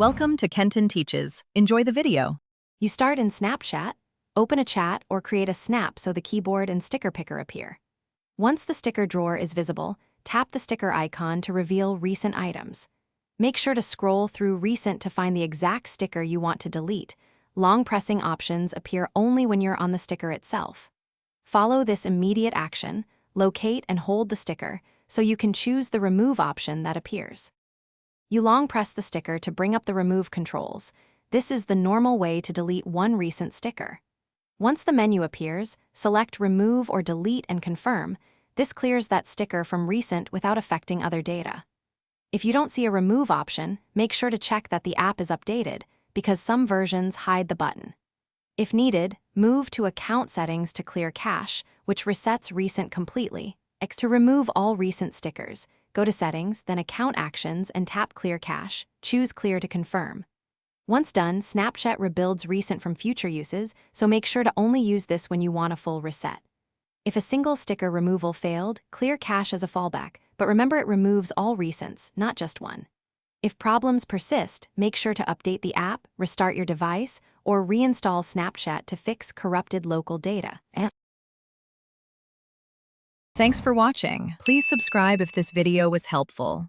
Welcome to Kenton Teaches. Enjoy the video. You start in Snapchat, open a chat, or create a snap so the keyboard and sticker picker appear. Once the sticker drawer is visible, tap the sticker icon to reveal recent items. Make sure to scroll through Recent to find the exact sticker you want to delete. Long pressing options appear only when you're on the sticker itself. Follow this immediate action, locate and hold the sticker, so you can choose the Remove option that appears. You long press the sticker to bring up the Remove controls. This is the normal way to delete one recent sticker. Once the menu appears, select Remove or Delete and confirm. This clears that sticker from recent without affecting other data. If you don't see a Remove option, make sure to check that the app is updated, because some versions hide the button. If needed, move to Account Settings to clear cache, which resets recent completely. To remove all recent stickers, go to Settings, then Account Actions, and tap Clear Cache. Choose Clear to confirm. Once done, Snapchat rebuilds recent from future uses, so make sure to only use this when you want a full reset. If a single sticker removal failed, clear cache as a fallback, but remember it removes all recents, not just one. If problems persist, make sure to update the app, restart your device, or reinstall Snapchat to fix corrupted local data. Thanks for watching. Please subscribe if this video was helpful.